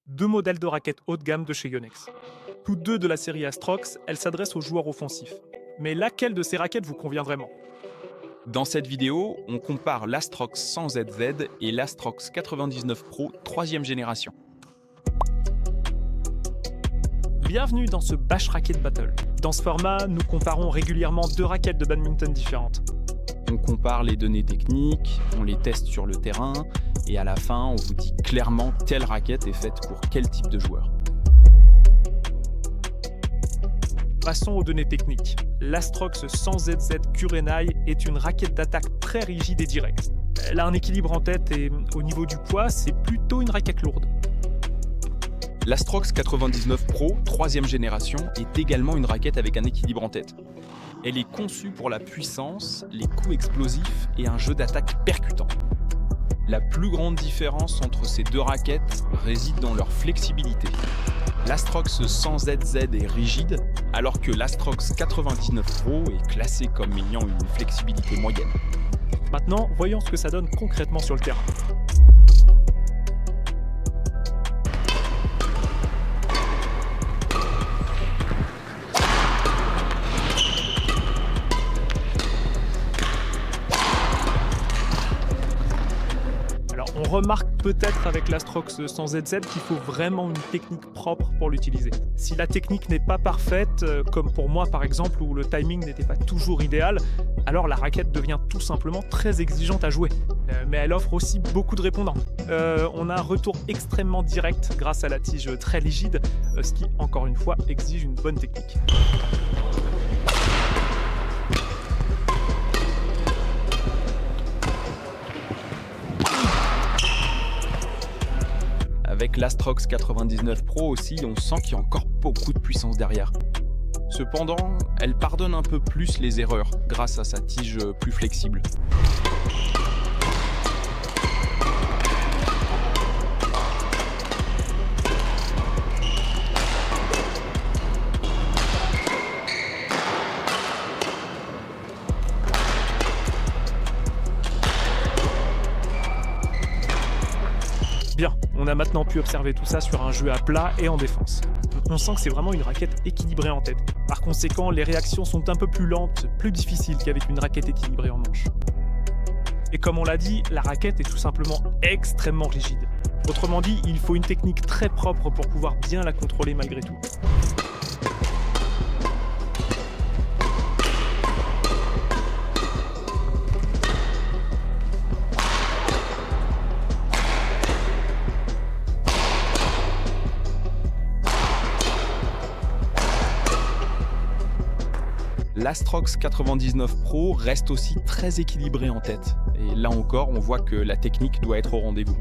Deux modèles de raquettes haut de gamme de chez Yonex. Toutes deux de la série Astrox, elles s'adressent aux joueurs offensifs. Mais laquelle de ces raquettes vous convient vraiment? Dans cette vidéo, on compare l'Astrox 100ZZ et l'Astrox 99 Pro 3e génération. Bienvenue dans ce Bash Racket Battle. Dans ce format, nous comparons régulièrement deux raquettes de badminton différentes. On compare les données techniques, on les teste sur le terrain, et à la fin, on vous dit clairement telle raquette est faite pour quel type de joueur. Passons aux données techniques. L'Astrox 100ZZ Kurenai est une raquette d'attaque très rigide et directe. Elle a un équilibre en tête et au niveau du poids, c'est plutôt une raquette lourde. L'Astrox 99 Pro 3e génération est également une raquette avec un équilibre en tête. Elle est conçue pour la puissance, les coups explosifs et un jeu d'attaque percutant. La plus grande différence entre ces deux raquettes réside dans leur flexibilité. L'Astrox 100ZZ est rigide, alors que l'Astrox 99 Pro est classé comme ayant une flexibilité moyenne. Maintenant, voyons ce que ça donne concrètement sur le terrain. On remarque peut-être avec l'Astrox 100ZZ qu'il faut vraiment une technique propre pour l'utiliser. Si la technique n'est pas parfaite, comme pour moi par exemple où le timing n'était pas toujours idéal, alors la raquette devient tout simplement très exigeante à jouer. Mais elle offre aussi beaucoup de répondants. On a un retour extrêmement direct grâce à la tige très rigide, ce qui encore une fois exige une bonne technique. Avec l'Astrox 99 Pro aussi, on sent qu'il y a encore beaucoup de puissance derrière. Cependant, elle pardonne un peu plus les erreurs grâce à sa tige plus flexible. Bien, on a maintenant pu observer tout ça sur un jeu à plat et en défense. On sent que c'est vraiment une raquette équilibrée en tête. Par conséquent, les réactions sont un peu plus lentes, plus difficiles qu'avec une raquette équilibrée en manche. Et comme on l'a dit, la raquette est tout simplement extrêmement rigide. Autrement dit, il faut une technique très propre pour pouvoir bien la contrôler malgré tout. L'Astrox 99 Pro reste aussi très équilibré en tête. Et là encore, on voit que la technique doit être au rendez-vous.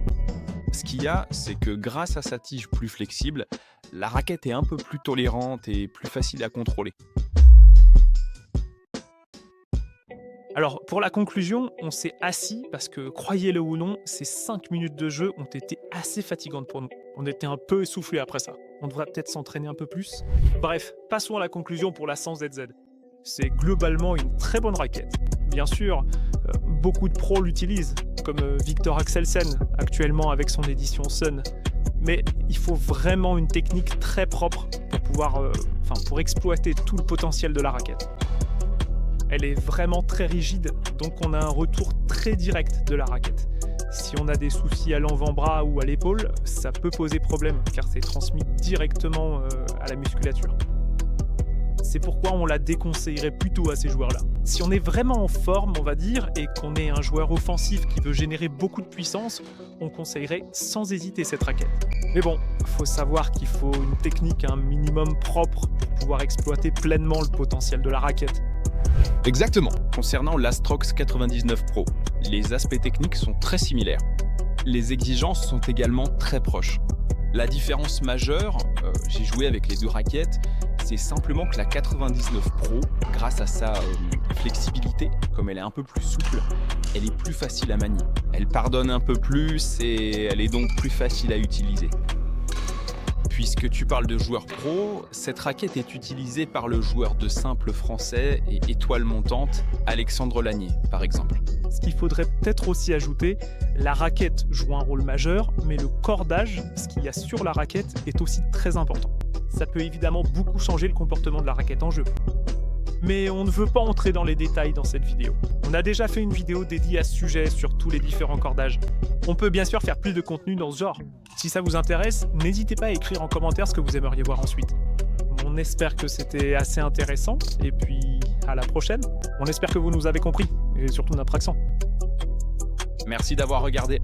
Ce qu'il y a, c'est que grâce à sa tige plus flexible, la raquette est un peu plus tolérante et plus facile à contrôler. Alors, pour la conclusion, on s'est assis parce que, croyez-le ou non, ces 5 minutes de jeu ont été assez fatigantes pour nous. On était un peu essoufflés après ça. On devrait peut-être s'entraîner un peu plus. Bref, passons à la conclusion pour la 100ZZ. C'est globalement une très bonne raquette. Bien sûr, beaucoup de pros l'utilisent, comme Viktor Axelsen, actuellement avec son édition Sun. Mais il faut vraiment une technique très propre pour exploiter tout le potentiel de la raquette. Elle est vraiment très rigide, donc on a un retour très direct de la raquette. Si on a des soucis à l'avant-bras ou à l'épaule, ça peut poser problème, car c'est transmis directement à la musculature. C'est pourquoi on la déconseillerait plutôt à ces joueurs-là. Si on est vraiment en forme, on va dire, et qu'on est un joueur offensif qui veut générer beaucoup de puissance, on conseillerait sans hésiter cette raquette. Mais bon, faut savoir qu'il faut une technique un minimum propre pour pouvoir exploiter pleinement le potentiel de la raquette. Exactement. Concernant l'Astrox 99 Pro, les aspects techniques sont très similaires. Les exigences sont également très proches. La différence majeure, j'ai joué avec les deux raquettes, c'est simplement que la 99 Pro, grâce à sa flexibilité, comme elle est un peu plus souple, elle est plus facile à manier. Elle pardonne un peu plus et elle est donc plus facile à utiliser. Puisque tu parles de joueur pro, cette raquette est utilisée par le joueur de simple français et étoile montante Alexandre Lanier, par exemple. Ce qu'il faudrait peut-être aussi ajouter, la raquette joue un rôle majeur, mais le cordage, ce qu'il y a sur la raquette, est aussi très important. Ça peut évidemment beaucoup changer le comportement de la raquette en jeu. Mais on ne veut pas entrer dans les détails dans cette vidéo. On a déjà fait une vidéo dédiée à ce sujet sur tous les différents cordages. On peut bien sûr faire plus de contenu dans ce genre. Si ça vous intéresse, n'hésitez pas à écrire en commentaire ce que vous aimeriez voir ensuite. On espère que c'était assez intéressant, et puis à la prochaine. On espère que vous nous avez compris, et surtout notre accent. Merci d'avoir regardé.